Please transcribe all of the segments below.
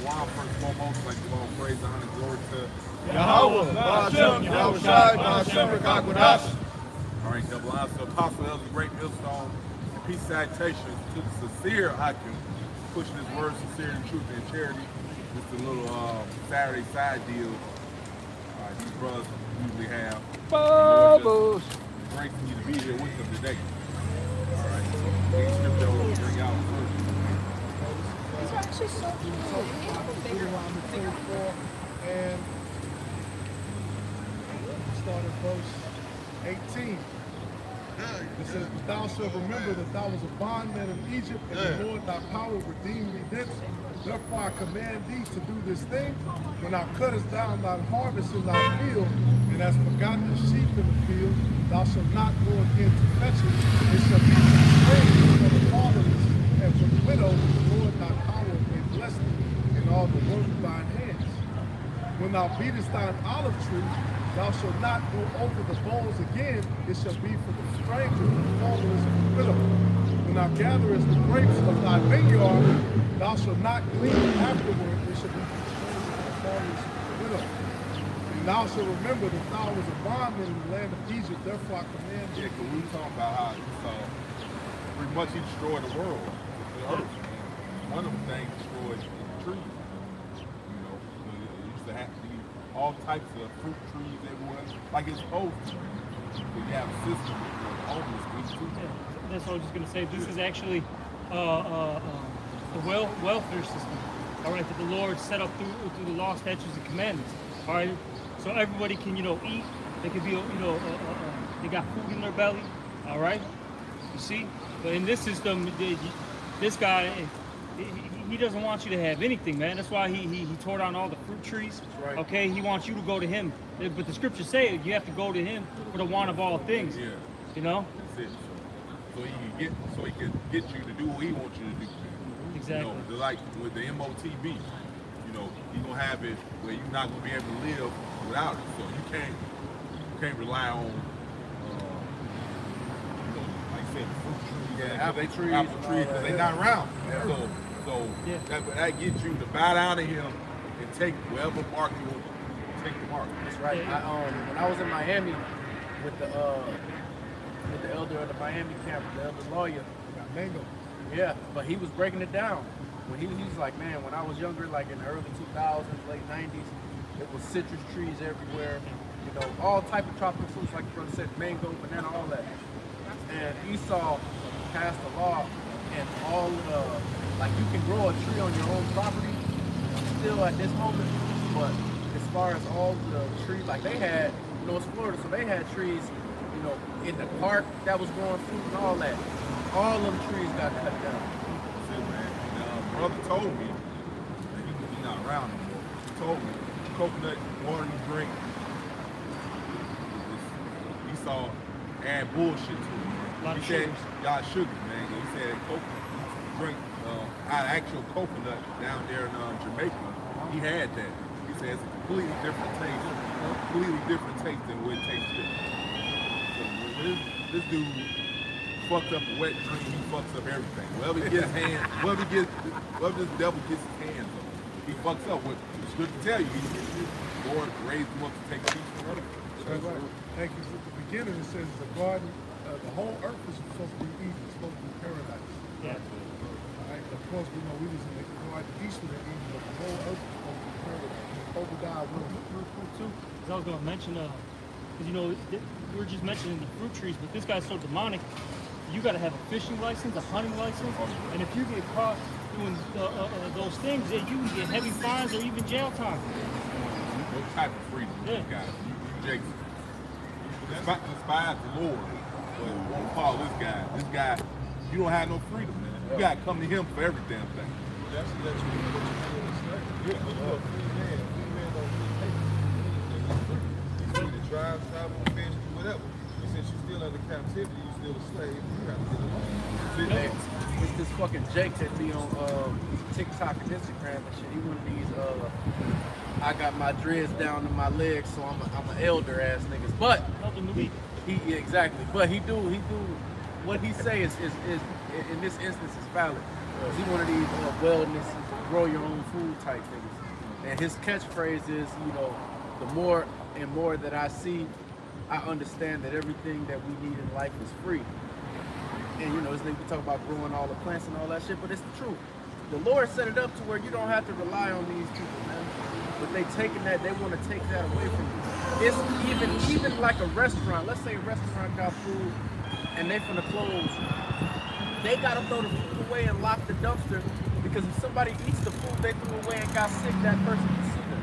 Shalom, first and foremost, like to all praise, honor, and glory to Yahweh, Ba'ashem, Yahushai, Ba'ashem, Rekakwadash. all right, double honor to Apostle Elder Great Millstone, and peace salutations to the sincere Hakim, pushing his words, sincerity, truth, and charity. Just a little Saturday side deal these brothers usually have. Bubbles. Gracing you to be here with them today. All right, so these scripture will bring out first. These are actually so cute. And start at verse 18. It says, "Thou shalt remember that thou was a bondman in Egypt, and the Lord thy power redeemed thee thence. Therefore I command thee to do this thing, when thou cuttest down thine harvest in thy field, and hast forgotten the sheep in the field, thou shalt not go again to fetch it. It shall be for the strangers, for the fatherless, and for the widow, the Lord thy power may bless thee in all the work of thine hands. When thou beatest thine olive tree, thou shalt not go over the bowls again. It shall be for the stranger, the fatherless, and the widow. When thou gatherest the grapes of thy vineyard, thou shalt not glean afterward. It shall be for the stranger, the fatherless, and the widow. And thou shalt remember that thou was a bondman in the land of Egypt. Therefore I command thee." Yeah, because we talking about how pretty much he destroyed the world, the earth. And one of them things destroyed the trees. You know, it used to have to be all types of fruit trees everywhere, like it's supposed to. But you have a system of homeless people too. That's what I was just gonna say. This is actually the welfare system. All right, that the Lord set up through the law, statutes, and commandments. All right, so everybody can eat. They can be they got food in their belly. All right, you see. But in this system, this guy, he doesn't want you to have anything, man. That's why he tore down all the fruit trees. Right. Okay, he wants you to go to him. But the scriptures say you have to go to him for the want of all things. Yeah, You know. that's it. So he can get you to do what he wants you to do. Exactly. You know, like with the MOTB, you know, he's gonna have it where you're not gonna be able to live without it. So you can't rely on, you know, like I said, the fruit trees, apple trees, because they're not around. Yeah. So Yeah. that gets you to bow down to him and take wherever mark you want. Take the mark. That's right. When I was in Miami with the elder of the Miami camp, the elder lawyer. Got mango. Yeah, but he was breaking it down. When he's like, man, when I was younger, like in the early 2000s, late 90s, it was citrus trees everywhere. You know, all type of tropical fruits, like the brother said, mango, banana, all that. And Esau passed a law, and all like you can grow a tree on your own property still at this moment, but as far as all the trees, like they had, you know, it's Florida, so they had trees, you know, in the park that was growing fruit and all that. All them trees got cut down. That's it, man. And, brother told me, and he's not around anymore. He told me, coconut water you drink, he saw add bullshit to it. He said, y'all sugar, man. He said, drink actual coconut down there in Jamaica. He had that. He said it's a completely different taste than what it tastes here. So this dude fucked up a wet drink, he fucks up everything. Wherever this devil gets his hands on, he fucks up. What it's good to tell you, the Lord raised him up to take a piece from other people. That's right. Thank you. At the beginning, it says the garden, the whole earth is supposed to be Eden, it's supposed to be paradise. Yeah. All right. Of course, we know we was in the garden eastward of Eden, but the whole earth is supposed to be paradise. Obadiah will. Too. 'Cause I was gonna mention, because you know we were just mentioning the fruit trees, but this guy's so demonic. You got to have a fishing license, a hunting license, and if you get caught doing those things, you can get heavy fines or even jail time. No type of freedom, Yeah. guys. You Jason. Despise the Lord, but won't follow this guy. This guy, you don't have no freedom, man. You got to come to him for every damn thing. That's let you do what you feel is right. Yeah. You're a free man. Free man don't get paid. You free to drive, travel, fish, do whatever. But since you're still under captivity, you're still a slave, you got to get along. Hey, it's this fucking Jake that be on TikTok and Instagram and shit. He one of these I got my dreads down to my legs, so I'm an elder ass niggas. But Elder Malik. he exactly. But he do, you what he say is in this instance is valid. He one of these wellness, grow your own food type things. And his catchphrase is, you know, the more and more that I see, I understand that everything that we need in life is free. And you know, this nigga talk about growing all the plants and all that shit, but it's the truth. The Lord set it up to where you don't have to rely on these people, man. But they taking that, they want to take that away from you. It's even like a restaurant. Let's say a restaurant got food and they finna close. They gotta throw the food away and lock the dumpster because if somebody eats the food they threw away and got sick, that person can sue them.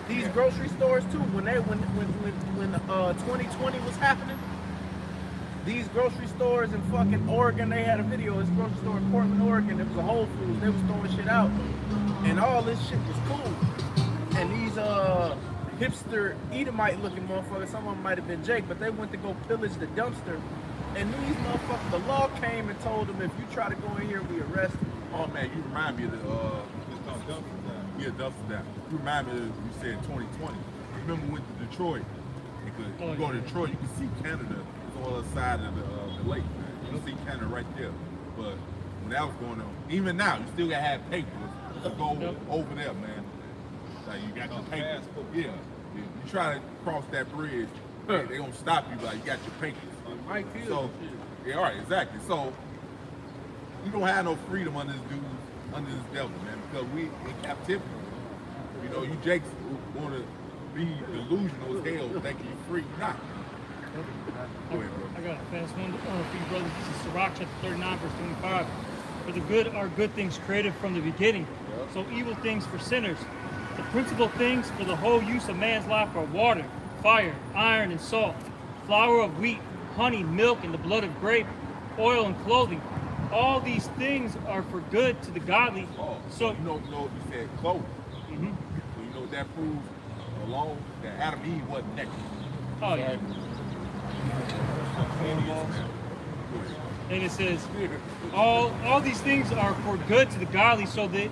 These grocery stores too, when 2020 was happening, these grocery stores in fucking Oregon, they had a video. This grocery store in Portland, Oregon, it was a Whole Foods. They was throwing shit out, and all this shit was cool. And these hipster Edomite looking motherfuckers, some of them might have been Jake, but they went to go pillage the dumpster. And these motherfuckers, the law came and told them if you try to go in here, we arrest you. Oh man, you remind me of the dumpster down. You remind me of you said 2020. Remember we went to Detroit? Because you go to Detroit, you can see Canada. It's on the other side of the lake, man. You can see Canada right there. But when that was going on, even now, you still gotta have papers to go over there, man. Like you got your papers. Yeah. You try to cross that bridge, they gonna stop you. Like you got your papers. So, yeah, all right, exactly. So you don't have no freedom under this devil, man, because we in captivity. You know, you Jakes want to be delusional as hell, thinking you're free. Not. Go ahead, bro. I got a fast one for you, brothers. This is Sirach chapter 39, verse 25. For the good are good things created from the beginning, so evil things for sinners. The principal things for the whole use of man's life are water, fire, iron, and salt, flour of wheat, honey, milk, and the blood of grape, oil, and clothing. All these things are for good to the godly. Oh, so you said clothing. So you know what that proves alone that Adam and Eve wasn't naked. Oh yeah. And it says, all these things are for good to the godly, so the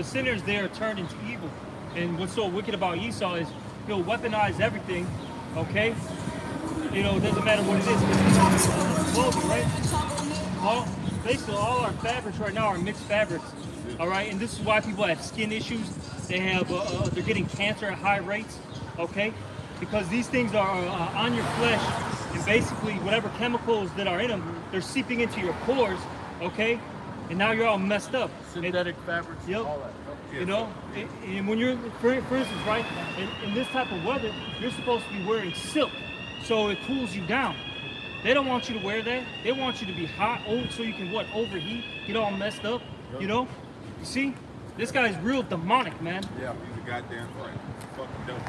sinners they are turned into evil. And what's so wicked about Esau is he'll weaponize everything. Okay. You know, it doesn't matter what it is. It's clothing, right? Basically, all our fabrics right now are mixed fabrics. All right, and this is why people have skin issues. They have, they're getting cancer at high rates. Okay, because these things are on your flesh, and basically whatever chemicals that are in them, they're seeping into your pores. Okay, and now you're all messed up. Synthetic fabrics, all that. You know, and when you're, for instance, right, in this type of weather, you're supposed to be wearing silk. So it cools you down. They don't want you to wear that. They want you to be hot, so you can overheat, get all messed up. Yep. You know, you see, this guy is real demonic, man. Yeah, he's a goddamn right. Fucking devil.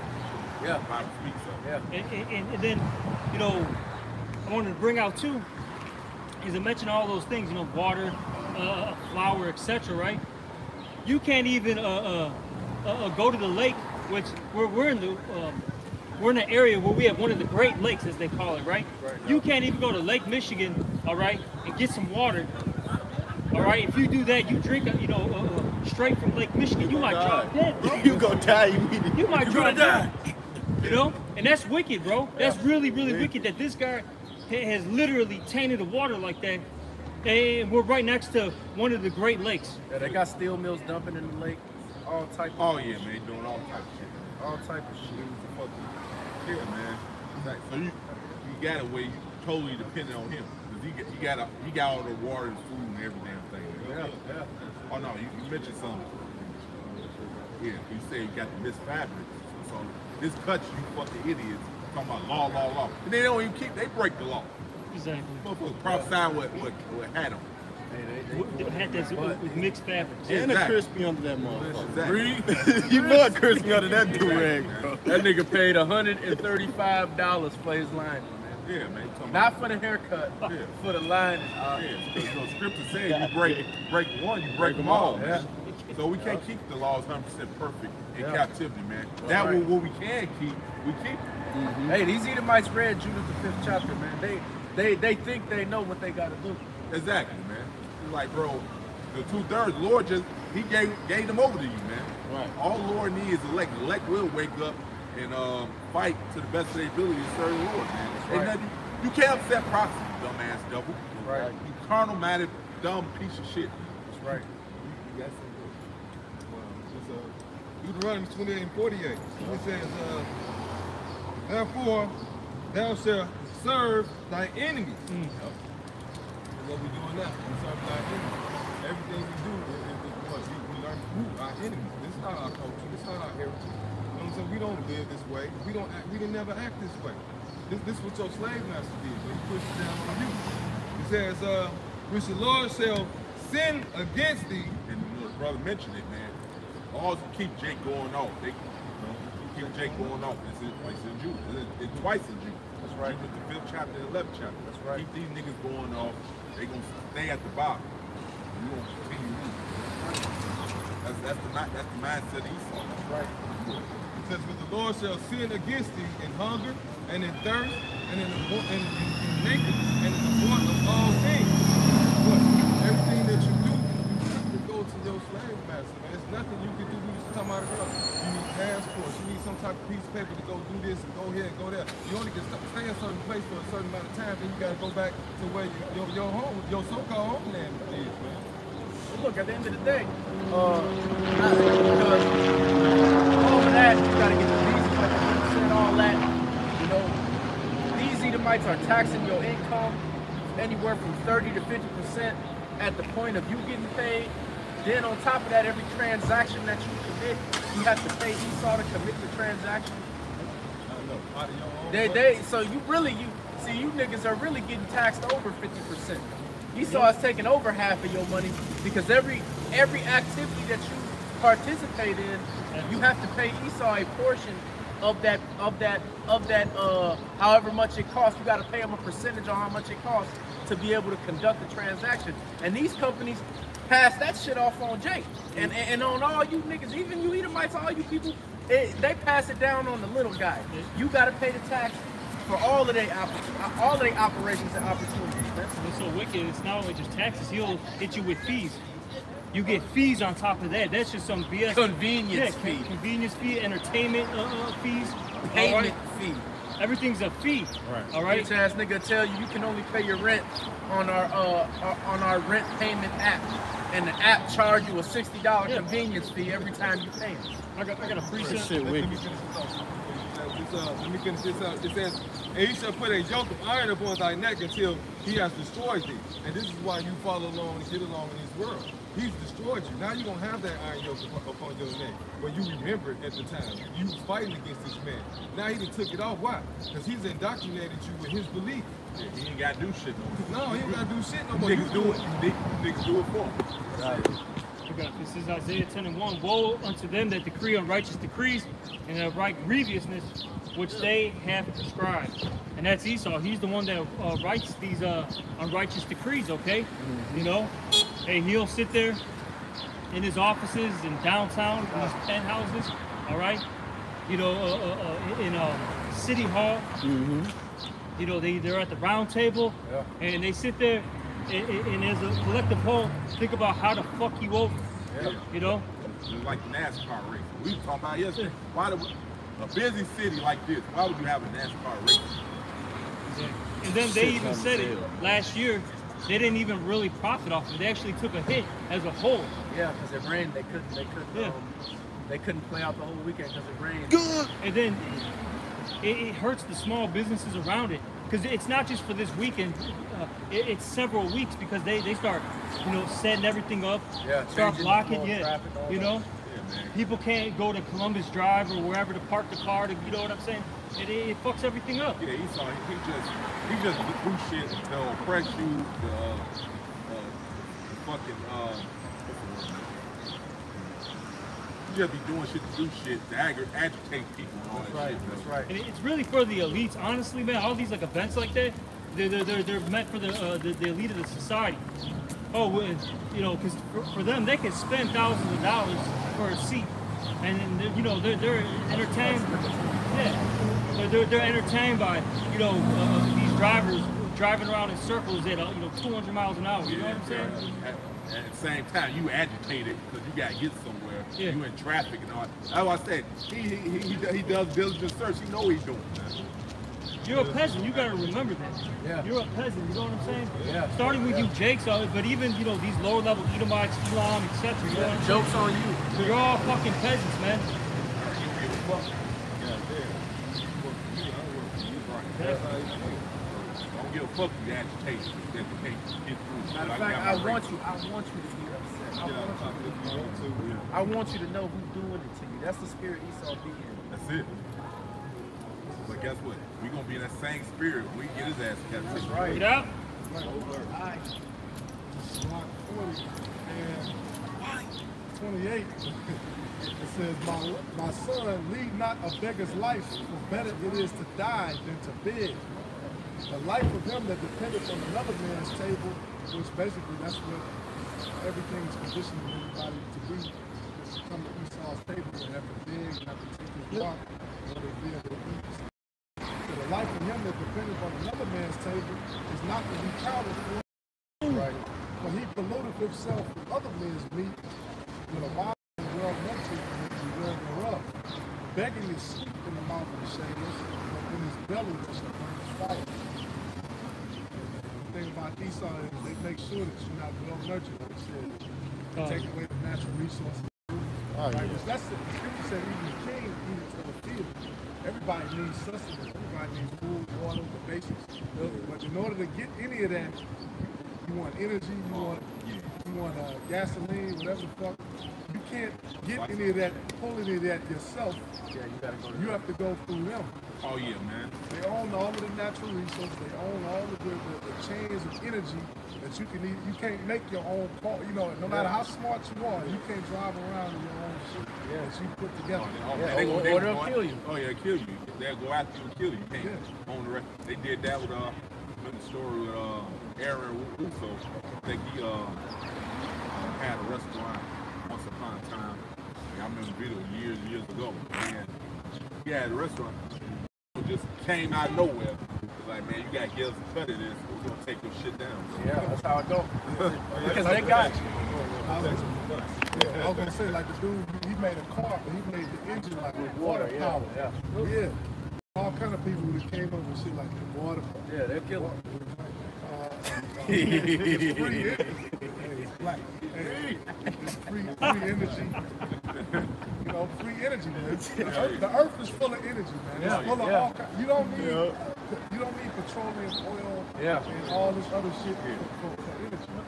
Yeah, Bible speaks of. Yeah. And then, you know, I wanted to bring out too is to mention all those things. You know, water, flour, etc. Right? You can't even go to the lake, which we're in the. We're in an area where we have one of the Great Lakes, as they call it, right? You can't even go to Lake Michigan, all right, and get some water, all right? If you do that, you drink, straight from Lake Michigan, you might drop dead, bro. You gonna die immediately. You might drop dead. You know? And that's wicked, bro. That's really, really wicked that this guy has literally tainted the water like that. And we're right next to one of the Great Lakes. Yeah, they got steel mills dumping in the lake, all type of Oh, yeah, man, doing all type of shit. all type of shit. Yeah, man. Exactly. So you got a way you totally dependent on him. Cause he got all the water and food and every damn thing. Yeah. Oh no, you mentioned something. Yeah, you say you got the mixed fabrics. So this cuts you fucking idiots talking about law. And they don't even they break the law. Exactly. Motherfuckers prophesy what had them. They had that with mixed fabrics. And Exactly. a crispy under that motherfucker. Exactly. You know a crispy under that do-rag, bro. That nigga paid $135 for his line, man. Yeah, man. Not for the haircut, for the line. Because the scripture says you break one, you break them all. Yeah. So we can't keep the laws 100% perfect in captivity, man. That's right. What we can keep, we keep. Hey, these Edomites read Judith the 5th chapter, man. They think they know what they got to do. Exactly, man. It's like, bro, the 2/3, the Lord he gave them over to you, man. Right. All the Lord needs is elect. The elect will wake up and fight to the best of their ability to serve the Lord, man. That's Ain't right. You can't upset prophecy, you dumbass devil. Right. You carnal-minded, dumb piece of shit. That's right. You got some good. Well, it's Deuteronomy 28 and 48. It says, therefore, thou shalt serve thy enemies. That's what we're doing now. We serve thy enemies. Everything we do is what we learn through our enemies. This is not our culture. This is not our heritage. You know what I'm saying? We don't live this way. We don't act. We didn't never act this way. This is what your slave master did when he pushed it down on you. He says, which the Lord shall sin against thee. And the brother mentioned it, man. All keep Jake going off. They keep Jake going off. It's in Jude. It's twice in Jude. That's right. Jude, the 5th chapter and 11th chapter. That's right. Keep these niggas going off. They gonna stay at the bottom. You gonna continue losing. That's the mindset of Esau. That's right. It says, but the Lord shall sin against thee in hunger and in thirst and in nakedness and in the want of all things. But everything that you do, you have to go to your slave master, man. There's nothing you can do. We just come out of here. You need passports. You need some type of piece of paper to go do this and go here and go there. You only can stay in a certain place for a certain amount of time, then you got to go back to where your home, your so-called homeland is, man. Look, at the end of the day, because all of that, you gotta get the visas, like you said, all that. You know, these Edomites are taxing your income anywhere from 30 to 50% at the point of you getting paid. Then on top of that, every transaction that you commit, you have to pay Esau to commit the transaction. So you niggas are really getting taxed over 50%. Esau is taking over half of your money because every activity that you participate in, you have to pay Esau a portion of that however much it costs. You got to pay them a percentage on how much it costs to be able to conduct the transaction. And these companies pass that shit off on Jake and on all you niggas, even you Edomites, all you people, they pass it down on the little guy. You got to pay the tax for all of their operations and opportunities. What's so wicked, it's not only just taxes, he'll hit you with fees. You get fees on top of that. That's just some BS. Convenience fee. Convenience fee, entertainment fees. Payment fee. Everything's a fee. Right. All right. Bitch ass nigga tell you can only pay your rent on our rent payment app, and the app charge you a $60 convenience fee every time you pay it. I got a free Shit, shit. wicked. Let me finish this out. It says, and he shall put a yoke of iron upon thy neck until he has destroyed thee. And this is why you follow along and get along in this world. He's destroyed you. Now you're going to have that iron yoke upon your neck. When you remember it at the time. You was fighting against this man. Now he done took it off. Why? Because he's indoctrinated you with his belief. Yeah, he ain't got to do shit no more. No, he ain't got to do shit no more. Niggas do it. Niggas do it for him. Right. This is Isaiah 10:1. Woe unto them that decree unrighteous decrees and that write grievousness which they have prescribed. And that's Esau. He's the one that writes these unrighteous decrees, okay? You know? Hey, he'll sit there in his offices in downtown, in his penthouses, all right? You know, in City Hall. You know, they're at the round table, and they sit there, and as a collective whole, think about how to fuck you over. You know? It's like the NASCAR race. We were talking about yesterday. Why do a busy city like this, why would you have a NASCAR race? And then they even said it last year, they didn't even really profit off it. They actually took a hit as a whole. Yeah, because it rained. They couldn't play out the whole weekend because it rained. Good. And then it hurts the small businesses around it because it's not just for this weekend. It's several weeks because they start, you know, setting everything up, start blocking. Traffic, you know, people can't go to Columbus Drive or wherever to park the car. To, you know what I'm saying? It fucks everything up. Yeah, Esau, he just do shit to oppress you, you just be doing shit to do shit, to agitate people and all that shit. That's right. And it's really for the elites, honestly, man. All these like events like that, they're meant for the elite of the society. Oh, you know, because for them, they can spend thousands of dollars for a seat, and then, you know, they're entertained. Yeah, they're entertained by, you know, these drivers driving around in circles at 200 miles an hour. You know what I'm saying? At the same time, you agitated because you got to get somewhere. Yeah. You in traffic and all that. That's why I said he does diligent search. He know what he's doing, man. You're a peasant. You gotta remember that. Yeah. You're a peasant. You know what I'm saying? Yeah. Starting with you, Jake. So, but even these lower level Edomites, Elam, etc. You know what I'm Jokes on you. saying? You're all fucking peasants, man. Don't give a fuck with the agitation that they can't get through. Matter of fact, I want you to be upset. I want you to know who's doing it to you. That's the spirit Esau be in. That's it. But guess what? We're gonna be in that same spirit when we get his ass kept. That's right. Get up. Alright. Mark 40 and 28. It says, my son, lead not a beggar's life, for better it is to die than to beg. The life of him that depended on another man's table, which basically that's what everything is conditioning everybody to be, is to come to Esau's table and have to beg and have to take his walk in order to be able to eat. So the life of him that depended on another man's table is not to be counted for. Right. For he polluted himself with other men's meat, with a wild and well-nurtured and well thereof. Begging is sweet in the mouth of the shameless, but in his belly there shall burn fire. The thing about Esau is they make sure that you're not well-nurtured, like I said. They take away the natural resources. Right? Because that's it. The scripture said even the king eats from the field. Everybody needs sustenance. Everybody needs food, water, the basics. But in order to get any of that, you want energy, you want gasoline, whatever the fuck. You can't get any of that, pull any of that yourself. Yeah, you gotta go to You have to go through them. Oh yeah, man. They own all of the natural resources. They own all of the chains of energy that you can eat. You can't make your own car. You know, no matter how smart you are, you can't drive around in your own shit that you put together. or they'll kill you. Oh yeah, kill you. They'll go after you and kill you. You can't own the rest. They did that with the story with Aaron Russo. I think he had a restaurant once upon a time. I remember the video years ago. And he had a restaurant. It just came out of nowhere. It's like, man, you got to get us a cut of this. We're going to take your shit down. Yeah, that's how it goes. Because they got you. I was gonna say, like the dude, he made a car, but he made the engine like with water power. Yeah. All kind of people that came up with shit like that, water. Yeah, they'll kill them. It's free energy. Hey, it's black. Hey, it's free energy. You know, free energy, man. The earth is full of energy, man. It's full of all kinds. You don't need petroleum, oil, and all this other shit for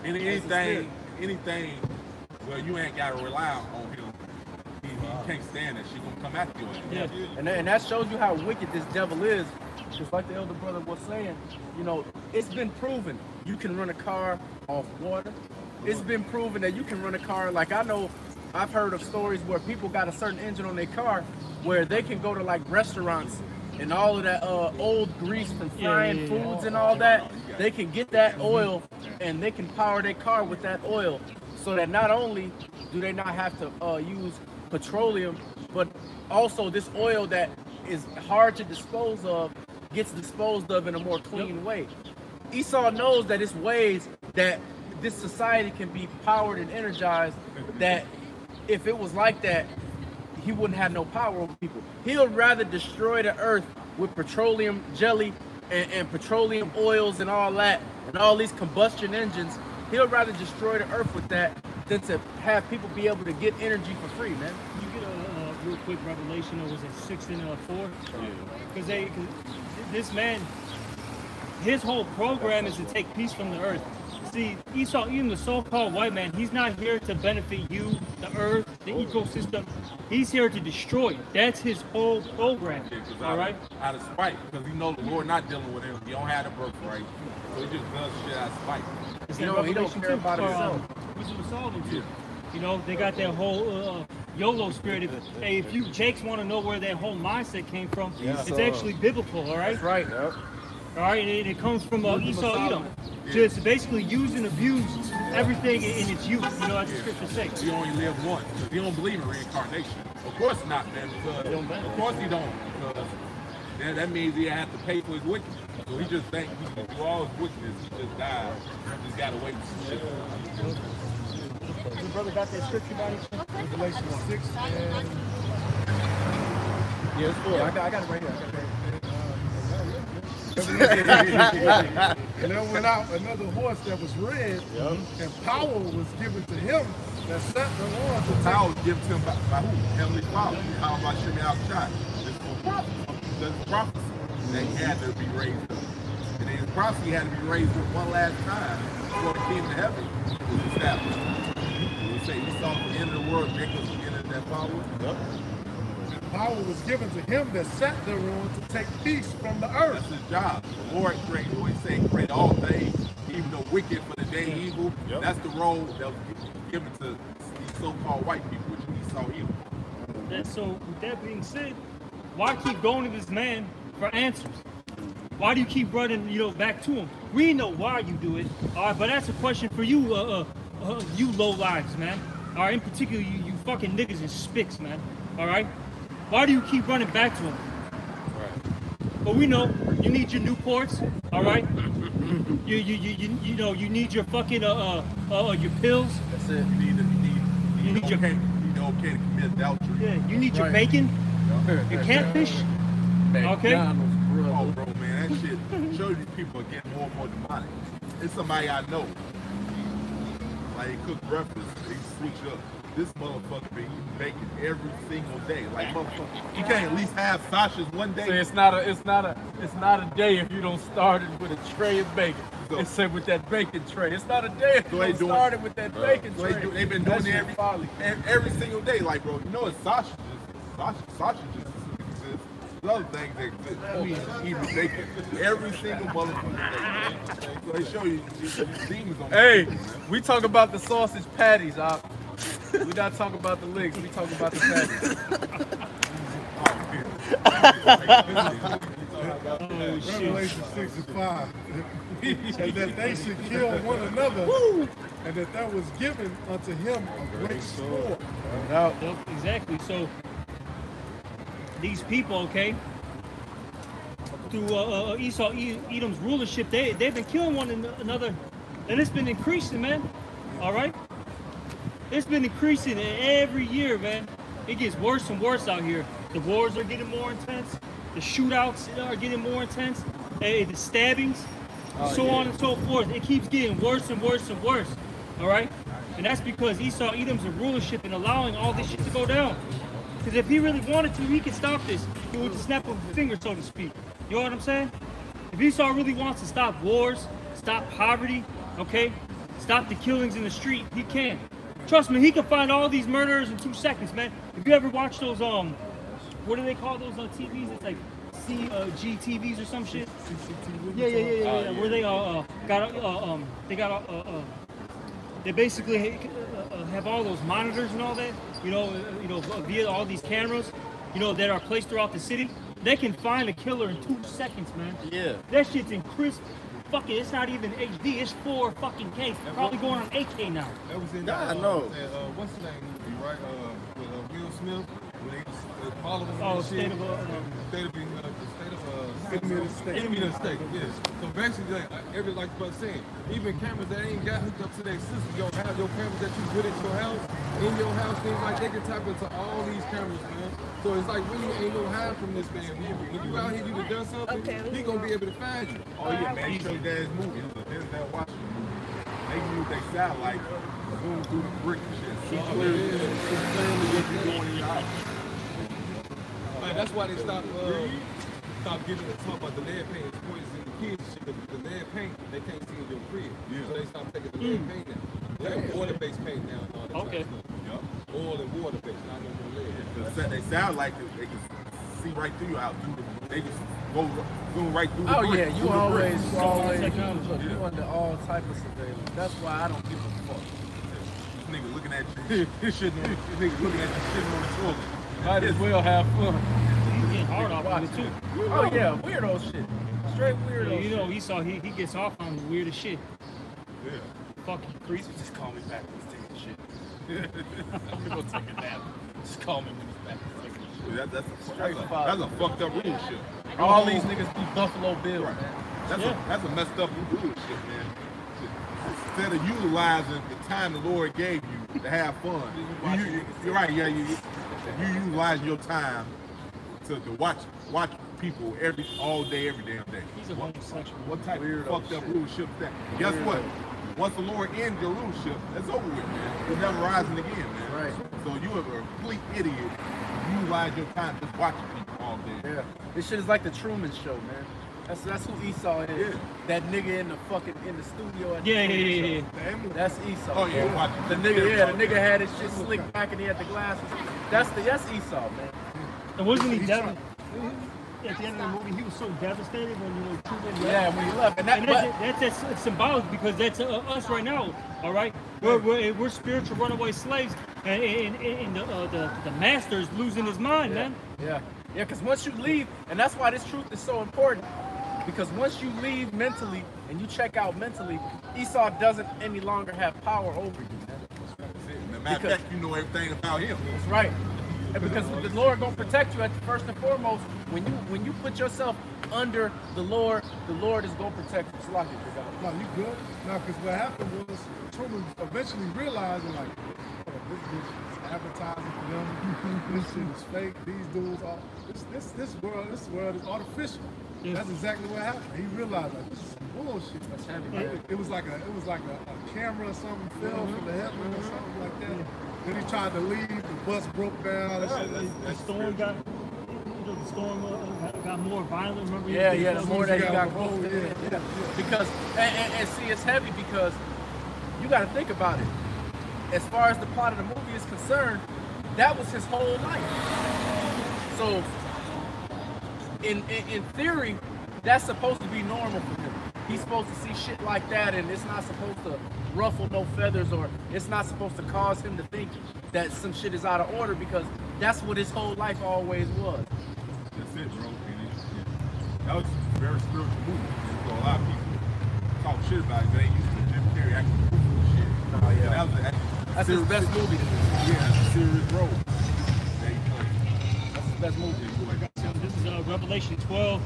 energy. Anything where you ain't got to rely on him. He can't stand that shit gonna come after you. Yeah. And that shows you how wicked this devil is. Just like the elder brother was saying, you know, it's been proven you can run a car off water. It's been proven that you can run a car, like I know, I've heard of stories where people got a certain engine on their car where they can go to like restaurants and all of that old grease from frying foods and all that, they can get that oil and they can power their car with that oil, so that not only do they not have to use petroleum, but also this oil that is hard to dispose of gets disposed of in a more clean way. Esau knows that it's ways that this society can be powered and energized, that if it was like that, he wouldn't have no power over people. He'll rather destroy the earth with petroleum jelly and petroleum oils and all that, and all these combustion engines. He'll rather destroy the earth with that than to have people be able to get energy for free, man. You get a real quick revelation, or was it 6 and 4? Because this man, his whole program is to take peace from the earth. See, Esau, even the so-called white man, he's not here to benefit you, the earth, the ecosystem. He's here to destroy it. That's his whole program. All right? Out of spite, because he knows the Lord not dealing with him. He don't have the birthright. So he just does shit out of spite. It's You know, he don't care about himself. Which was Solomon too. You know, they got that whole YOLO spirit. If you Jakes want to know where that whole mindset came from, it's actually biblical, all right? That's right. All right, and it comes from Esau Edom. Just basically use and abuse everything in its use. You know, as the scriptures say. You only live once. Because you don't believe in reincarnation. Of course not, man. Because of course he don't. Because that means he has to pay for his wickedness. So he just thinks he can do all his wickedness. He just died. He just got to wait for some shit. Your brother got that scripture by any chance? Revelation 6 and Yeah, it's full. I got it right here. And there went out another horse that was red, and power was given to him that set the Lord to Power was given to him by who? Heavenly Father. How about Shimmy outside? This was prophecy. This prophecy that he had to be raised up. And then his prophecy had to be raised up one last time before the kingdom of heaven was established. We say we saw the end of the world, Jacob's beginning of that power. Power was given to him that sat thereon to take peace from the earth. That's his job. The Lord created, what he said, create all things, even the wicked for the day evil. That's the role that was given to these so-called white people, which we saw evil. So with that being said, why keep going to this man for answers? Why do you keep running, back to him? We know why you do it, all right, but that's a question for you, you low lives, man. All right, in particular, you fucking niggas and spicks, man. All right, why do you keep running back to him? Right. But we know you need your Newports, all right. You need your fucking your pills. That's it. You need your okay to commit adultery. yeah. You need your bacon, your catfish. Okay. Oh, bro, man, that shit shows these people are getting more and more demonic. It's somebody I know. Like, he cook breakfast, he switch up. This motherfucker been eating bacon every single day. Like, motherfucker, you can't at least have Sasha's one day. See, it's not a day if you don't start it with a tray of bacon. It's said with that bacon tray. It's not a day if you don't start it with that bacon tray. They've been doing it every single day. Like, bro, you know it's Sasha just exists. There's other things that exist. Even bacon. Every single motherfucker day. So they show you these demons on Hey, people, man. we talk about the sausage patties, we not talking about the legs, we talking about the patties. Revelation 6:5. And that they should kill one another, and that there was given unto him a great sword. Yep, exactly. So these people, okay, through Esau, Edom's rulership, they've been killing one another, and it's been increasing, man. All right, it's been increasing every year, man. It gets worse and worse out here. The wars are getting more intense. The shootouts are getting more intense. The stabbings, so on and so forth. It keeps getting worse and worse and worse. All right, and that's because Esau, Edom's a rulership and allowing all this shit to go down. Because if he really wanted to, he could stop this. He would snap of a finger, so to speak. You know what I'm saying? If Esau really wants to stop wars, stop poverty, okay, stop the killings in the street, he can. Trust me, he can find all these murderers in 2 seconds, man. If you ever watch those, what do they call those on TVs? It's like CGTVs or some shit. Yeah. Where they they basically have all those monitors and all that, via all these cameras, that are placed throughout the city. They can find a killer in 2 seconds, man. Yeah. That shit's in crisp. Fucking, it's not even HD. It's 4 fucking K. Probably going on 8K now. That was in I know. what's the name movie, right? With Will Smith, when they following him. Oh, and shit. State of Enemy of the state, yes. So basically, like I was saying, even cameras that ain't got hooked up to their system, you don't have your cameras that you put into your house, things like they can tap into all these cameras, man. So it's like really ain't no hide from this man. When you out here, you done done something, he gonna be able to find you. Oh yeah, man, he showed that his movie. It was a Denzel Washington movie. They use their satellite to zoom through the brick and shit. See clearly what you doing in your house. Man, that's why they stopped getting to talk about the lead paint. It's poison in the kids and shit. The lead paint, they can't see in your crib. So they stopped taking the lead paint now. They have water-based paint now and all that type of stuff. Oil and water-based, not no more lead. They sound like they can see right through you out through the. They just go zoom right through the Oh brick, yeah, through you the brick. always technology. look, you under all type of surveillance. That's why I don't give a fuck. This nigga looking at you. This nigga looking at you shitting on the toilet. Might as well have fun. He's getting hard off of it too. Oh yeah, weirdo shit. Straight weirdo shit. Esau, he gets off on the weirdest shit. Yeah. Fucking creep. Just call me back when he's taking shit. I'm gonna go take a nap. Just call me when he's back from taking shit. That's a fucked up rule shit. All these niggas be Buffalo Bills, man. That's a messed up rule shit, man. Instead of utilizing the time the Lord gave you to have fun, you're right. Yeah, you utilize your time to watch people all day, every damn day. He's a homosexual. What type Weirdo of fucked up shit. rulership is that? Guess what? Once the Lord ends your rulership, that's over with, man. You're never rising again, man. Right. So you are a complete idiot. You utilize your time just watching people all day. Yeah. This shit is like the Truman Show, man. That's who Esau is. Yeah. That nigga in the studio. At the Yeah. Truman Show. That's Esau. Oh, yeah, bro. watch The it. nigga had his shit slicked back and he had the glasses. That's Esau, man. And wasn't he devastated? At the end of the movie, he was so devastated when Truman left. Yeah, when he left. And And that's symbolic because that's us right now. All right, we're spiritual runaway slaves, and the master is losing his mind, man. Yeah, because once you leave, and that's why this truth is so important, because once you leave mentally and you check out mentally, Esau doesn't any longer have power over you, man. As a matter of fact, you know everything about him. That's right. And because the Lord gonna protect you at the first and foremost. When you put yourself under the Lord is gonna protect you. It's like it, No, you good? No, because what happened was Truman eventually realizing like, oh, this bitch is advertising for them. This shit is fake. These dudes are this world is artificial. Yeah. That's exactly what happened. He realized like this is some bullshit. That's heavy, man. It was like a camera or something fell from the heaven or something like that. Then he tried to leave. The bus broke down. And shit. The storm got more violent. Remember? Yeah, the more that he got Oh, close to it. yeah. Because and see, it's heavy because you got to think about it. As far as the plot of the movie is concerned, that was his whole life. So, in theory, that's supposed to be normal for him. He's supposed to see shit like that, and it's not supposed to ruffle no feathers, or it's not supposed to cause him to think that some shit is out of order, because that's what his whole life always was. That's it, bro. And that was a very spiritual movie. And so a lot of people talk shit about it, but they used to Jim Carrey acting and shit. Oh, yeah. And that was That's his best movie. Yeah, it's a serious role that he played. That's his best movie. This is Revelation 12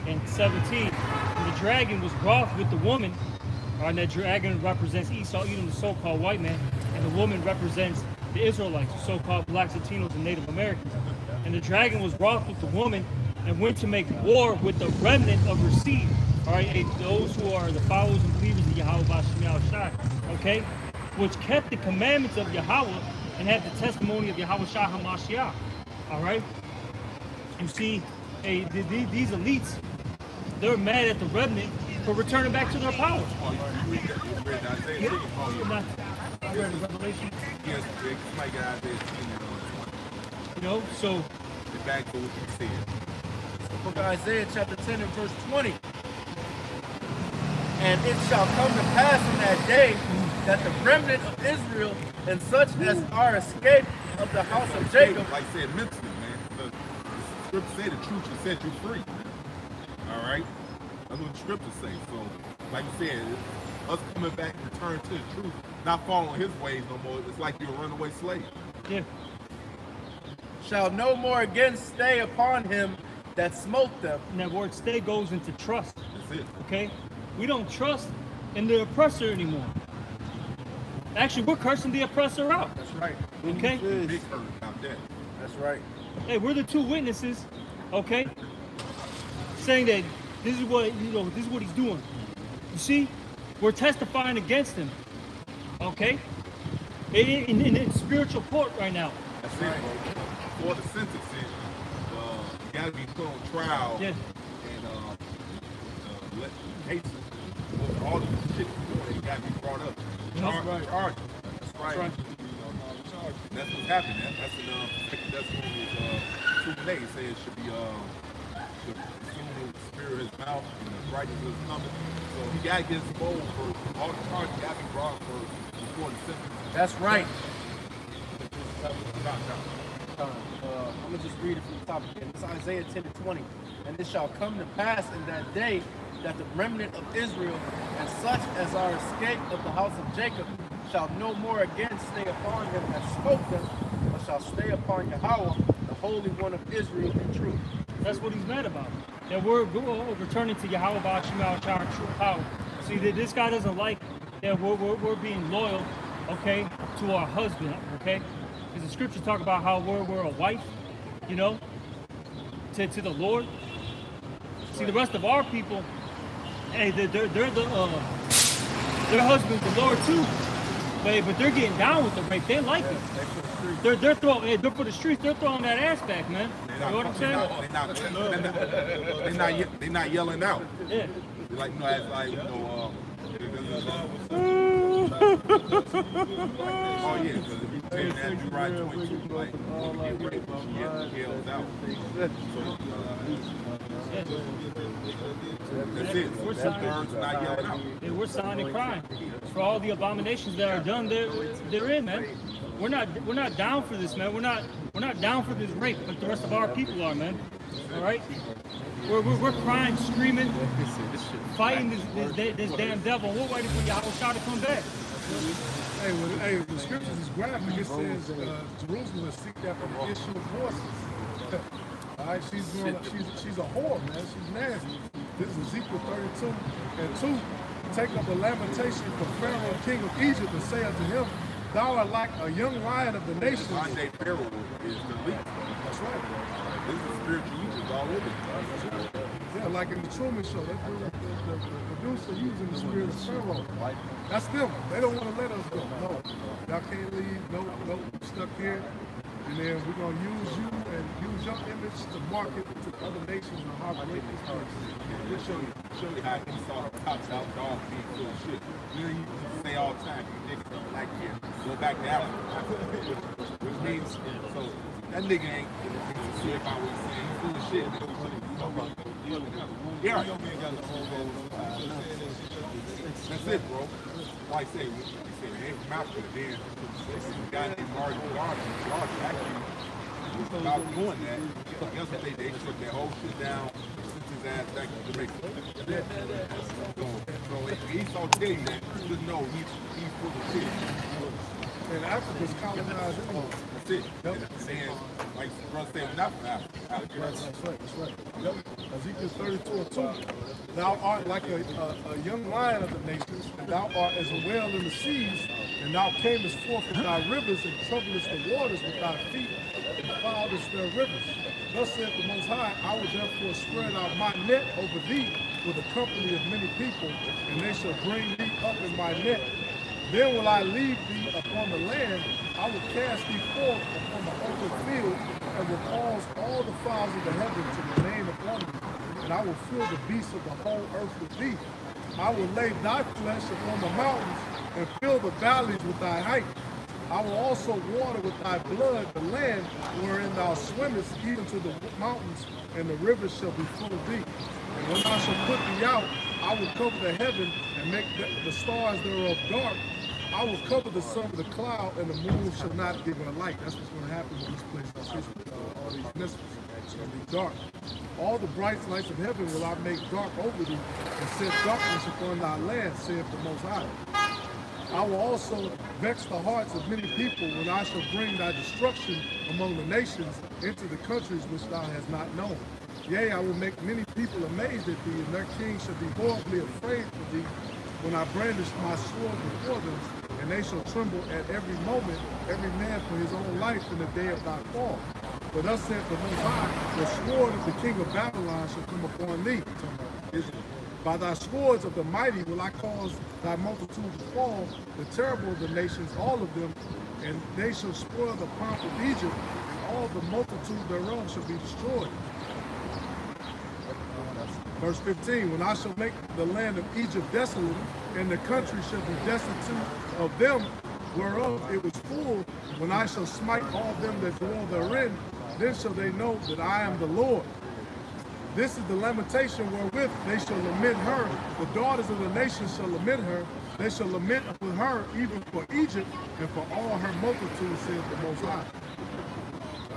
and 17. And the dragon was wroth with the woman. And that dragon represents Esau, Edom, the so-called white man, and the woman represents the Israelites, the so-called blacks, Latinos, and Native Americans. And the dragon was wroth with the woman and went to make war with the remnant of her seed. All right, and those who are the followers and believers of Yahweh Bashim Shai, okay, which kept the commandments of Yahweh and had the testimony of Yahweh Shah HaMashiach. All right, you see, hey, these elites, they're mad at the remnant for returning back to their power. Oh, you read that? You read Isaiah 10? Oh, yeah. I read the Revelation. Yes, somebody got Isaiah 10 and 20. You know, so Get back to what you said. Book of Isaiah chapter 10 and verse 20. And it shall come to pass in that day that the remnant of Israel and such as are escaped of the house of Jacob. Like I said, mentally, man. The scripture say the truth will set you free. All right? That's what the scriptures say. So, like you said, us coming back and return to the truth, not following his ways no more, it's like you're a runaway slave. yeah, Shall no more again stay upon him that smote them. and that word "stay" goes into trust. That's it. Okay, we don't trust in the oppressor anymore. Actually, we're cursing the oppressor out. That's right. Okay, Big hurt about that. That's right. hey, we're the two witnesses. Okay, saying that this is what this is what he's doing. You see, we're testifying against him. Okay, in spiritual court right now. That's it, bro. For the sentencing, you gotta be put on trial. Yeah. And let cases, all the shit you're doing, you gotta be brought up. Right. Charged. That's right. Right. That's what's happening. That's in that's one of his 2 days. Say it should be the spirit of his mouth and the righteousness is coming. So he gotta get exposed for all the charges gotta be brought for before the sentence. That's right. Time. I'm going to just read it from the top again. It's Isaiah 10 and 20. And it shall come to pass in that day that the remnant of Israel and such as are escaped of the house of Jacob shall no more again stay upon him that spoke them, but shall stay upon Yahweh, the Holy One of Israel, in truth. That's what he's mad about. That we're returning to Yahweh Ba'ashim our true power. See, that this guy doesn't like that we're being loyal, okay, to our husband, okay? Because the scriptures talk about how we're a wife, to the Lord. See, the rest of our people, hey, they're their husbands the Lord too, but they're getting down with the rape. They like it. They're for the streets. They're throwing that ass back, man. You know what I'm saying? They're not yelling out. Yeah. Like, you know, as like, you know, oh yeah, because if you take that, you ride 22, like, you get raped, she yells out. That's it. We're Birds not yelling out. Yeah, we're signing crime for all the abominations that are done. They're in, man. We're not down for this, man. We're not down for this rape, but the rest of our people are, man. All right. We're crying, screaming, fighting this damn devil. We're waiting for Yahweh to come back. Hey, the scriptures is graphic. It says Jerusalem will seek after the issue of horses. All right, she's a whore, man. She's nasty. This is Ezekiel 32 and 2. Take up a lamentation for Pharaoh, king of Egypt, and say unto him, Thou art like a young lion of the nations. Monday Pharaoh is the lead. That's right. This is spiritual Egypt all over. Yeah, like in the Truman Show, the producer using the spirit of Pharaoh. That's them. They don't want to let us go. No, y'all can't leave. No, stuck here. And then we're going to use you and use your image to market to other nations and how great this place is. We'll show you. How he saw the cops out dog being full of shit. You know, you say all the time, you niggas don't like here. Go back to Africa. Which means, so that nigga ain't see if I was saying he's full of shit. Yeah. That's it, bro. Like I say, we say they from Africa, then this guy named Martin Garden actually was about doing that. Yesterday they shut that whole shit down, sent his ass back to Jamaica. So he's so tell you that, just know he's full of shit. And Africa's colonized anyway. That's it. Yep. Saying, like brother said, not from Africa. That's right. Yep. Ezekiel 32 and 2. Thou art like a young lion of the nations, and thou art as a whale in the seas, and thou camest forth with thy rivers, and troublest the waters with thy feet, and foulest their rivers. Thus saith the Most High, I will therefore spread out my net over thee with a company of many people, and they shall bring thee up in my net. Then will I leave thee upon the land, I will cast thee forth upon the open field, and will cause all the fowls of the heaven to remain upon thee, and I will fill the beasts of the whole earth with thee. I will lay thy flesh upon the mountains, and fill the valleys with thy height. I will also water with thy blood the land wherein thou swimmest, even to the mountains, and the rivers shall be full of thee. And when I shall put thee out, I will cover the heaven, and make the stars thereof dark. I will cover the sun with a cloud, and the moon shall not give her light. That's what's going to happen when this place is all these missiles. It's going to be dark. All the bright lights of heaven will I make dark over thee, and set darkness upon thy land, saith the Most High. I will also vex the hearts of many people when I shall bring thy destruction among the nations into the countries which thou hast not known. Yea, I will make many people amazed at thee, and their king shall be horribly afraid for thee when I brandish my sword before them, and they shall tremble at every moment, every man for his own life in the day of thy fall. For thus saith the Most High, the sword of the king of Babylon shall come upon thee. By thy swords of the mighty will I cause thy multitude to fall, the terrible of the nations, all of them, and they shall spoil the pomp of Egypt, and all the multitude thereof shall be destroyed. Verse 15, when I shall make the land of Egypt desolate, and the country shall be destitute of them whereof it was full, when I shall smite all them that dwell therein, then shall they know that I am the Lord. This is the lamentation wherewith they shall lament her. The daughters of the nations shall lament her. They shall lament with her even for Egypt and for all her multitude, says the Most High.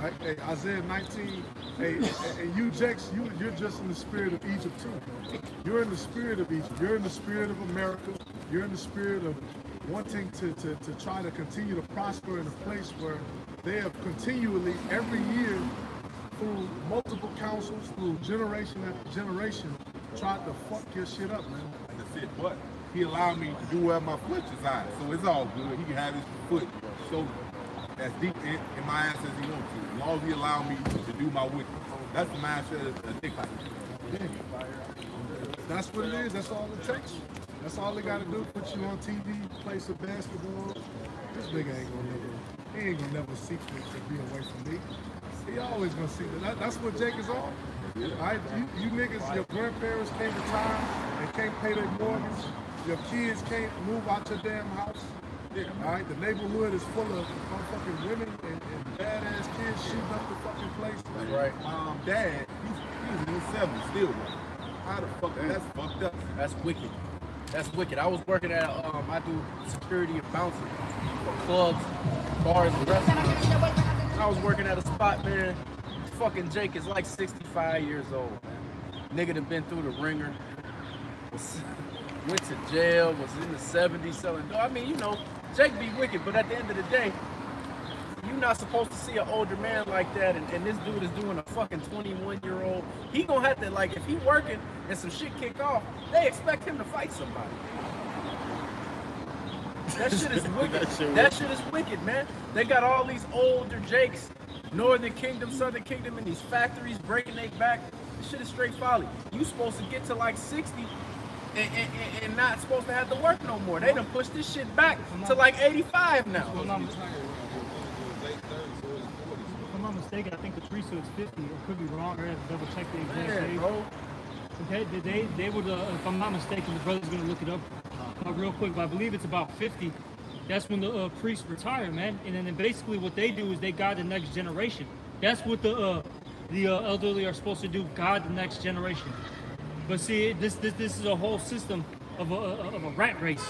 Right? Hey, Isaiah 19, hey, you, Jex, you're just in the spirit of Egypt too. You're in the spirit of Egypt. You're in the spirit of America. You're in the spirit of wanting to try to continue to prosper in a place where they have continually, every year, through multiple councils, through generation after generation, tried to fuck your shit up, man. And that's it, but he allowed me to do where my foot is at, so it's all good. He can have his foot so as deep in my ass as he wants to, as long as he allow me to do my wicked. That's the mindset of a dick. That's what it is. That's all it takes. That's all they gotta do. Put you on TV, play some basketball. This nigga ain't gonna never seek to be away from me. He always gonna seek that. That's what Jake is on. Right? You niggas, your grandparents can't retire and can't pay their mortgage. Your kids can't move out your damn house. All right, the neighborhood is full of motherfucking women and badass kids shooting up the fucking place. That's right. Dad, he was in his 70s still working. How the fuck? That's fucked up. That's wicked. That's wicked. I was working at I do security and bouncing for clubs, bars, and restaurants. I was working at a spot, man. Fucking Jake is like 65 years old, man. Nigga done been through the ringer. Went to jail, was in the 70s selling dope. I mean, you know, Jake be wicked, but at the end of the day, you're not supposed to see an older man like that, and this dude is doing a fucking 21-year-old. He gonna have to, like, if he working and some shit kick off, they expect him to fight somebody. That shit is wicked. That shit is wicked, man. They got all these older Jakes, Northern Kingdom, Southern Kingdom, in these factories breaking their back. This shit is straight folly. You supposed to get to like 60 and not supposed to have to work no more. They done pushed this shit back to like 85 now. If I'm not mistaken, I think the Teresa is 50. Or could be wrong. I have to double check the exact age. Bro. Okay, they would, if I'm not mistaken, the brother's gonna look it up real quick, but I believe it's about 50. That's when the priests retire, man. And then basically what they do is they guide the next generation. That's what the elderly are supposed to do, guide the next generation. But see, this is a whole system of a rat race.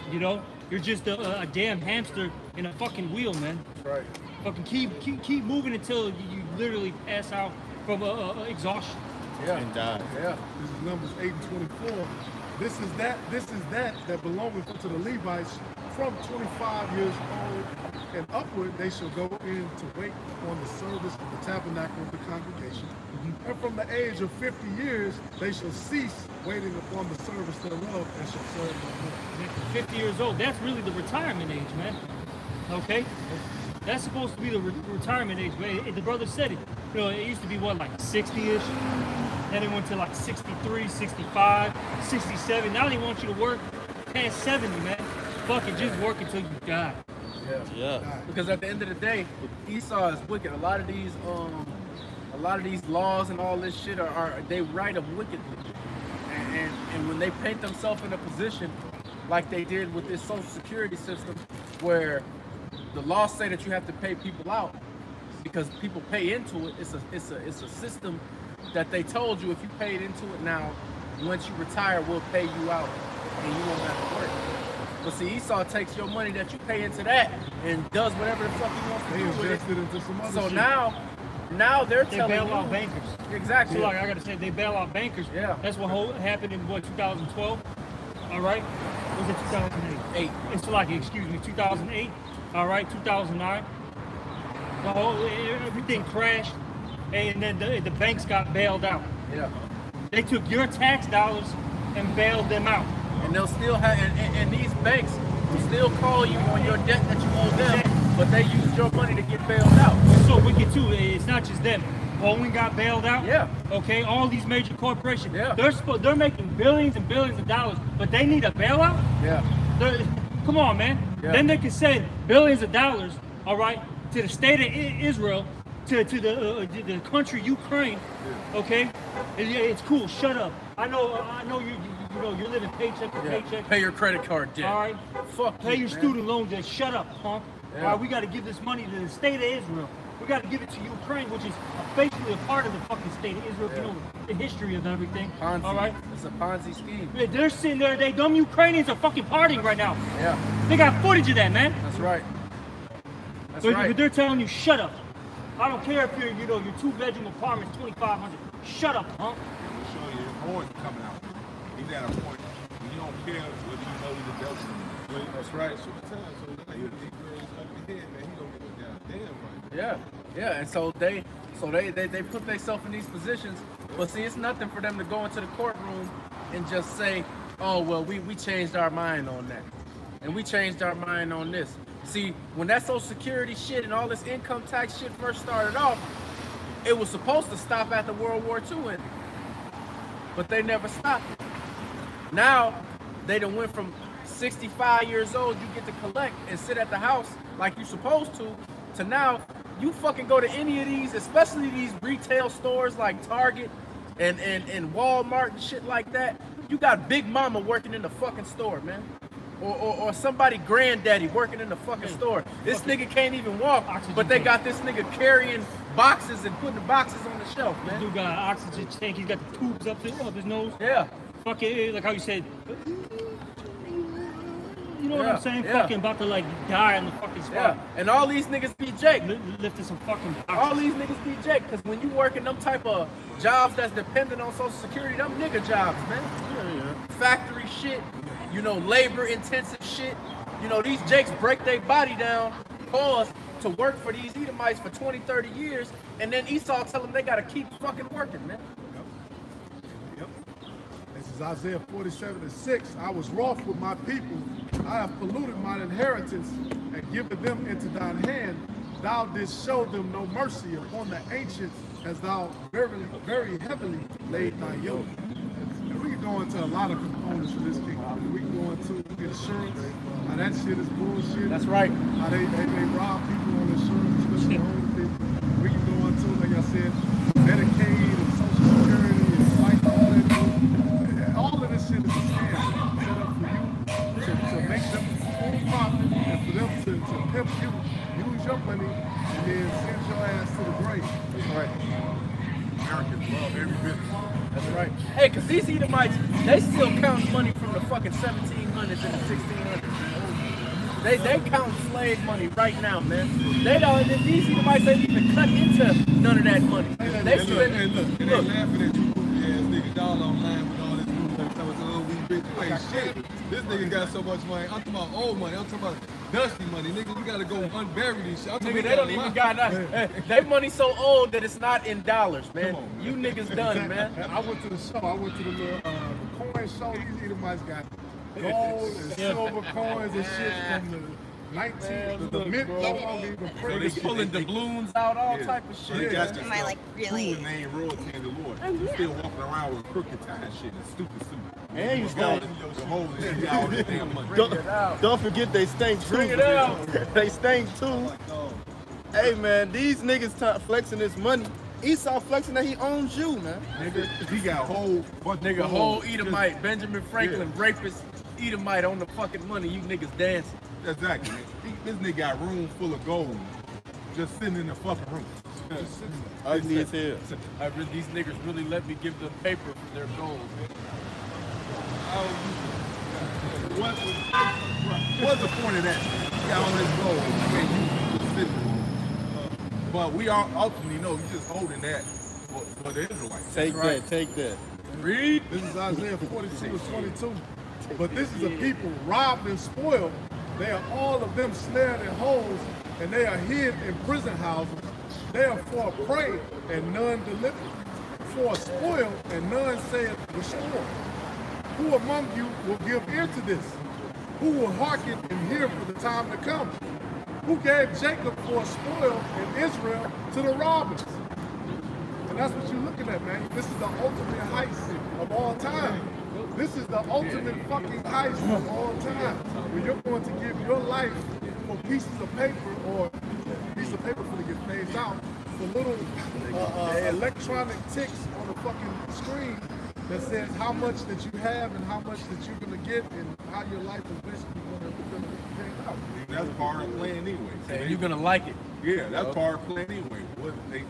You know, you're just a damn hamster in a fucking wheel, man. That's right. Fucking keep moving until you literally pass out from exhaustion. Yeah. And die. Yeah. This is Numbers 8 and 24. This is that belongeth to the Levites from 25 years old and upward. They shall go in to wait on the service of the tabernacle of the congregation. And from the age of 50 years, they shall cease waiting upon the service thereof and shall serve no more. 50 years old, that's really the retirement age, man. Okay? That's supposed to be the retirement age, man. The brother said it. You know, it used to be what, like 60-ish? Then it went to like 63, 65, 67. Now they want you to work past 70, man. Fuck it, just work until you die. Yeah. Because at the end of the day, Esau is wicked. A lot of these laws and all this shit are they write them wickedly. And when they paint themselves in a position like they did with this social security system, where the laws say that you have to pay people out because people pay into it. It's a system that they told you if you paid into it now, once you retire, we'll pay you out and you won't have to work. But see, Esau takes your money that you pay into that and does whatever the fuck he wants to do with invested into some other So shit. now they're They telling bail you. out bankers. Exactly. So like I gotta say, they bail out bankers. Yeah. That's what happened in what, 2012? All right. Was it 2008? 8. It's like, excuse me, 2008. All right, 2009. The whole everything crashed, and then the banks got bailed out. Yeah. They took your tax dollars and bailed them out. And they'll still have, and these banks will still call you on your debt that you owe them, but they use your money to get bailed out. It's so wicked too. It's not just them. Boeing got bailed out. Yeah. Okay. All these major corporations. Yeah. They're making billions and billions of dollars, but they need a bailout. Yeah. Come on, man. Yeah. Then they can send billions of dollars, all right, to the state of Israel, to the country Ukraine. Okay. It's cool. Shut up. I know you know you're living paycheck to paycheck. Pay your credit card debt. All right. Fuck Pay you, your man. student loan debt. Shut up, punk. Yeah. All right. We got to give this money to the state of Israel. We got to give it to Ukraine, which is basically a part of the fucking state of Israel. If you know the history of everything. Ponzi. All right. It's a Ponzi scheme. They're sitting there. They dumb Ukrainians are fucking partying right now. Yeah. They got footage of that, man. That's right. That's But right. they're telling you, shut up. I don't care if you're, your 2-bedroom apartment's $2,500. Shut up, punk. Show you his horns coming out. He's at a point when you don't care whether you know he's a devil. That's right. Yeah, yeah, and so they put themselves in these positions, but see, it's nothing for them to go into the courtroom and just say, oh, well, we changed our mind on that, and we changed our mind on this. See, when that Social Security shit and all this income tax shit first started off, it was supposed to stop after World War II ended. But they never stopped it. Now, they done went from 65 years old, you get to collect and sit at the house like you're supposed to now, you fucking go to any of these, especially these retail stores like Target and Walmart and shit like that. You got Big Mama working in the fucking store, man. Or somebody granddaddy working in the fucking store. This nigga can't even walk, but they got this nigga carrying boxes and putting the boxes on the shelf, man. This dude got an oxygen tank. He's got the tubes up his nose. Yeah. Fucking, like how you said, you know what Yeah, I'm saying? yeah. Fucking about to like die on the fucking spot. Yeah. And all these niggas be Jake. Lifting some fucking boxes. All these niggas be Jake, because when you working them type of jobs that's dependent on Social Security, them nigga jobs, man. Factory shit, you know, labor intensive shit. You know, these Jakes break their body down, pause, to work for these Edomites for 20, 30 years, and then Esau tell them they gotta keep fucking working, man. Yep. This is Isaiah 47:6. I was wroth with my people. I have polluted mine inheritance and given them into thine hand. Thou didst show them no mercy. Upon the ancients as thou very, very heavily laid thy yoke. And we can go into a lot of components of this kingdom. We can go into insurance, how that shit is bullshit. That's right. How they rob people on insurance, especially older people. We can go into, like I said, Medicaid and Social Security and like all that. All of this shit is a scam set up for you to make them full profit and for them to pimp you, use your money, and then send your ass to the grave. That's right. Americans love every business. That's right. Hey, because these Edomites, they still count money from the fucking 1700s and the 1600s, man. They count slave money right now, man. They don't, these Edomites ain't even cut into none of that money. They And look, spend, and they laughing at you, goofy ass nigga, y'all online with all this new stuff. Tell us, oh, we rich. You ain't shit. This nigga got so much money. I'm talking about old money. I'm talking about dusty money. Nigga, we gotta go unbury this shit. nigga, they don't even got nothing. Their money so old that it's not in dollars, man. Come on, man. You niggas done, man. I went to the show. I went to the little coin show. These Edomites got gold and silver coins and shit from the 19th, the mint no longer even They printed. just pulling doubloons out, all type of They shit. got Am I like really? Who name royalty in the Lord? You still walking around with crooked tie and shit and stupid suit. And you got stink. the whole thing all this damn money. Don't forget they stink too. Bring it out. They stink too. Hey man, these niggas flexing this money. Esau flexing that he owns you, man. Nigga, he got a whole bunch Nigga, of whole clothes. Edomite, Benjamin Franklin, rapist, Edomite on the fucking money. You niggas dancing. Exactly. Man. This nigga got a room full of gold just sitting in the fucking room. Ugly as hell. These niggas really let me give them paper for their gold. What's the point of that? You got all this gold and you sitting. But we all ultimately know you just holding that for the Israelites. Take that, take that. Read. This is Isaiah 42:22. But this is a people robbed and spoiled. They are all of them snared in holes, and they are hid in prison houses. They are for a prey, and none deliver. For a spoil, and none saith restore. Who among you will give ear to this? Who will hearken and hear for the time to come? Who gave Jacob for a spoil and Israel to the robbers? And that's what you're looking at, man. This is the ultimate heist of all time. This is the ultimate fucking heist of all time. When you're going to give your life for pieces of paper or a piece of paper for to get phased out for little electronic ticks on the fucking screen that says how much that you have and how much that you're going to get and how your life is basically going to be phased out. That's part of the plan anyway. And you're gonna like it. Yeah, that's part of the plan anyway. What they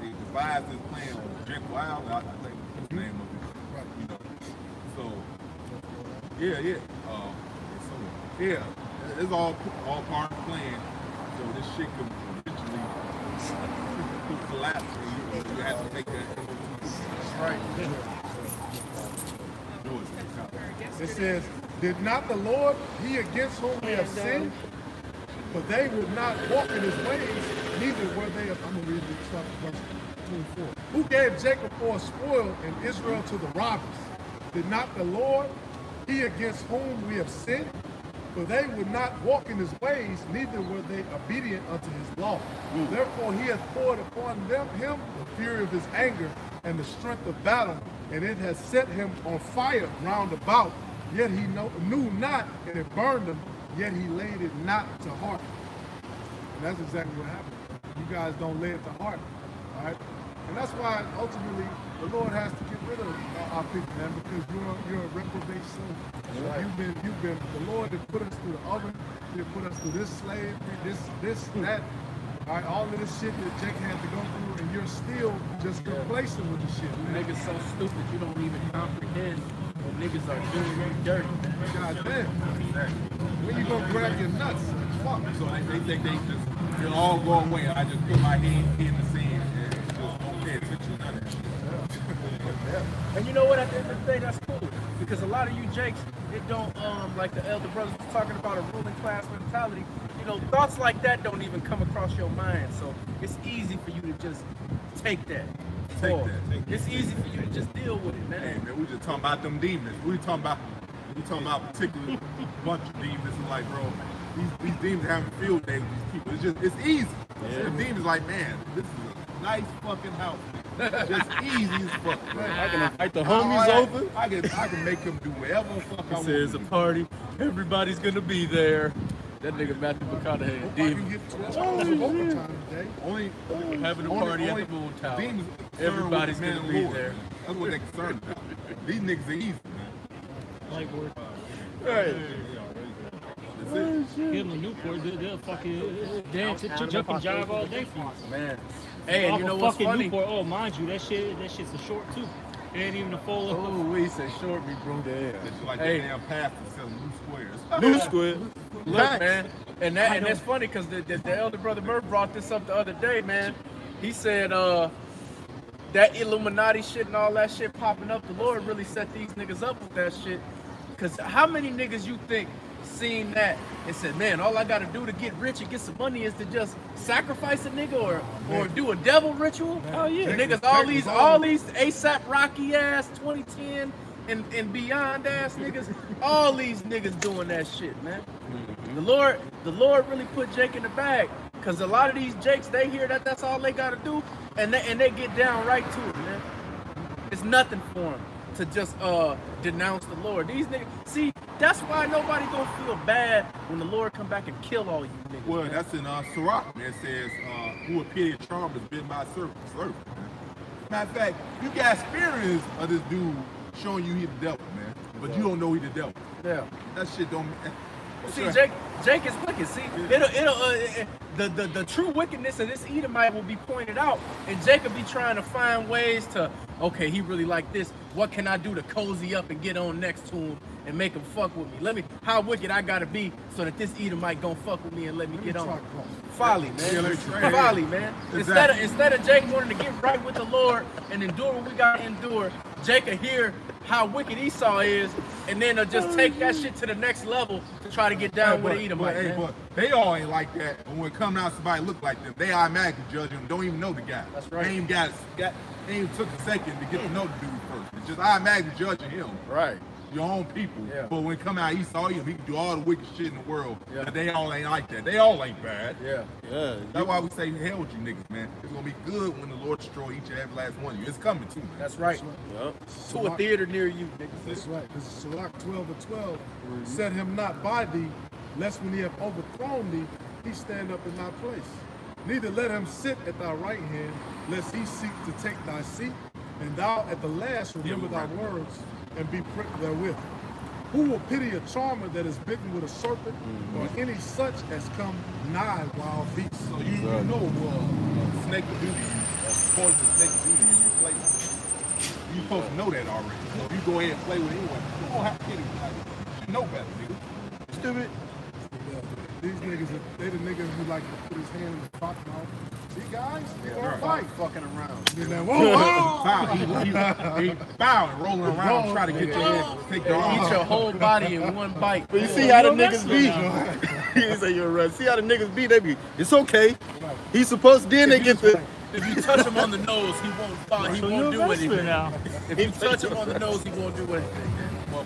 devised this plan on Jack Wild, I think that's the name of it. Right. You know. So yeah. It's all part of the plan. So this shit could eventually collapse and you have to take that. Right. It says, did not the Lord, he against whom we have sinned? But they would not walk in his ways, neither were they. I'm going to read this stuff verse 24. Who gave Jacob for a spoil and Israel to the robbers? Did not the Lord, he against whom we have sinned? For they would not walk in his ways, neither were they obedient unto his law. Therefore he hath poured upon him the fury of his anger and the strength of battle, and it has set him on fire round about. Yet he knew not, and it burned him, yet he laid it not to heart. And that's exactly what happened. You guys don't lay it to heart, all right? And that's why ultimately the Lord has to get rid of our people, man, because you're a reprobate soul. Right. You've been the Lord that put us through the oven, that put us through this slave, this, that. All right, all of this shit that Jake had to go through, and you're still just complacent with the shit, man. Niggas so stupid you don't even comprehend when niggas are doing you dirty. God damn. When you gonna grab your nuts? Fuck. So they think it'll all go away. I just put my hand in the sand and just don't pay attention to that. And you know what, at the end of the day, that's cool. Because a lot of you Jakes, it don't, like the elder brothers was talking about a ruling class mentality, you know, thoughts like that don't even come across your mind. So it's easy for you to just take that. It's easy for you to just deal with it, man. Hey, man, we just talking about them demons. We talking about a particular bunch of demons. And like, bro, these demons having field day with these people. It's easy. Yeah. The demons like, man, this is a nice fucking house. Just easy as fuck, man. I can invite the homies over. I can make them do whatever the fuck I want. Says a party, everybody's gonna be there. That nigga Matthew McConaughey, demon. Only having a party at the Moon Tower. Everybody's gonna be there. That's what they're concerned about. These niggas are easy, man. Like work. Right. Give them a Newport, they'll fucking dance, jump and jive all day for you. Man. Hey, and you know what's funny? Newport, oh, mind you, that shit's a short too. It ain't even a full. Oh, we said short me, bro. It's like that damn pastor selling loose squares. Loose square. Look, man, and that's funny because the elder brother Murph brought this up the other day, man. He said that Illuminati shit and all that shit popping up, the Lord really set these niggas up with that shit. Because how many niggas you think seen that and said, man, all I gotta do to get rich and get some money is to just sacrifice a nigga or do a devil ritual? Oh yeah, the niggas, all these ASAP Rocky ass 2010 and beyond ass niggas, all these niggas doing that shit, man. The Lord really put Jake in the bag, because a lot of these Jakes, they hear that that's all they gotta do, and they get down right to it, man. It's nothing for them to just denounce the Lord. These niggas, see, that's why nobody gonna feel bad when the Lord come back and kill all you niggas. Well, that's in Sirach, man. It says, who a pity and charm has been my servant. Matter of fact, you got experience of this dude showing you he the devil, man. But you don't know he the devil. Yeah. That shit don't. See, Jake is wicked. See, the true wickedness of this Edomite will be pointed out, and Jake will be trying to find ways to, okay, he really like this. What can I do to cozy up and get on next to him and make him fuck with me? How wicked I gotta be so that this Edomite gonna fuck with me and let me get on. Folly, man. Folly, man. Instead of Jake wanting to get right with the Lord and endure what we gotta endure, Jake will hear how wicked Esau is, and then they'll just take that shit to the next level to try to get down with the Edomite. But they all ain't like that. But when it comes out somebody look like them, they automatically judge them. Don't even know the guy. That's right. They ain't even took a second to get to know the dude first. It's just automatically judging him. Right. Your own people. Yeah. But when it come out Esau, he can do all the wicked shit in the world. Yeah. But they all ain't like that. They all ain't bad. Yeah. Yeah. That's why we say hell with you niggas, man. It's gonna be good when the Lord destroy each and every last one of you. It's coming too, man. That's right. Yep. To a theater near you, niggas. That's right. This is Sirach 12:12. Set him not by thee, lest when he have overthrown thee, he stand up in thy place. Neither let him sit at thy right hand, lest he seek to take thy seat. And thou at the last remember thy words and be pricked therewith. Who will pity a charmer that is bitten with a serpent, or any such as come nigh wild beasts? So you know snake will do to you. Poison snake will do to you. You play with it. You supposed to know that already. So if you go ahead and play with anyone, you don't have to get it. You should know better, nigga. Stupid. These niggas, they the niggas who like to put his hand in the fuck mouth. See, guys, they gonna fight. Fucking around. And then, whoa, He bowing, rolling around, trying to get your head, take your arm. Eat your whole body in one bite. But you see how the niggas be. He say you're right. See how the niggas be. They be. It's okay. He's supposed. Then they get the. If you touch him on the nose, he won't fall. He won't do anything. Now. If you touch him on the nose, he won't do anything.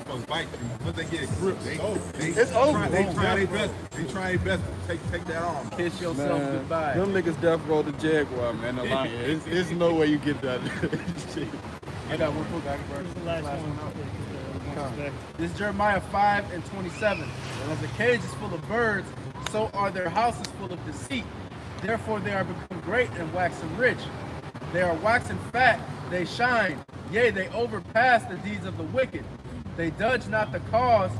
motherfuckers bite you. Once they get a grip, It's over. They try their best. They try their best to take that arm. Kiss yourself Man, goodbye. them niggas death roll the Jaguar, man. The Lion. There's no way you get that shit. I got one quick This is the last one. This is Jeremiah 5:27. And as the cage is full of birds, so are their houses full of deceit. Therefore they are become great and waxen rich. They are waxen fat, they shine. Yea, they overpass the deeds of the wicked. They judge not the cause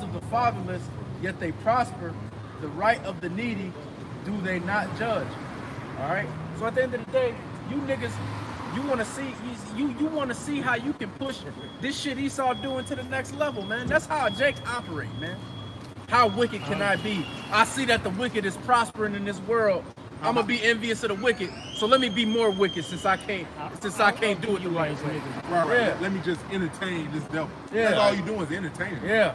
of the fatherless, yet they prosper. The right of the needy do they not judge. All right. So at the end of the day, you niggas, you want to see you want to see how you can push this shit Esau doing to the next level, man. That's how Jake operate, man. How wicked can I be? I see that the wicked is prospering in this world. I'm gonna be envious of the wicked, so let me be more wicked since I can't do it the right way. Right. Yeah. Let me just entertain this devil. Yeah. That's all you doing is entertaining. Yeah,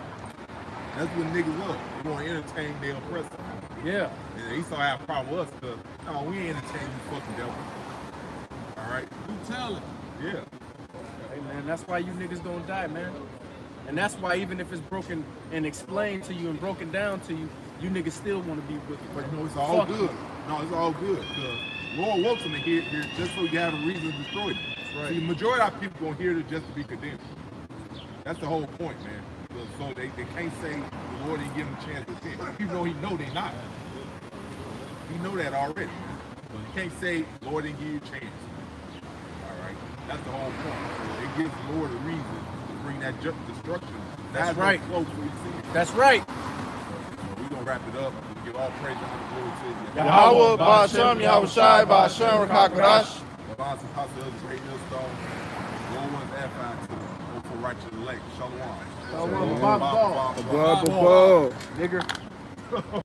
That's what niggas love. They want to entertain their oppressor. yeah. And Esau have a problem with us because, no, we ain't entertaining you fucking devil. All right? You tell it. Yeah. Hey man, that's why you niggas gonna die, man. And that's why even if it's broken and explained to you and broken down to you, you niggas still want to be wicked. But you know, it's all Fuck good. No, it's all good. Because Lord wants them to hear just so you have a reason to destroy them. right. See, the majority of people gonna hear it just to be condemned. That's the whole point, man. So they can't say the Lord didn't give them a chance to repent. Even though he know they not. He know that already. So you can't say the Lord didn't give you a chance. All right? That's the whole point. So it gives the Lord a reason to bring that destruction. That's right. Close where you see it. That's right. So we're gonna wrap it up. We give all praise and glory to you. Yahweh, Ba'ashem, Yahushai, Ba'ashem, Rakakadash. The bonds of Apostle of the Great Millstone. Lord one's edifying to them. For righteous elect. Shalom. Shalom. Bob, Above, above. nigger.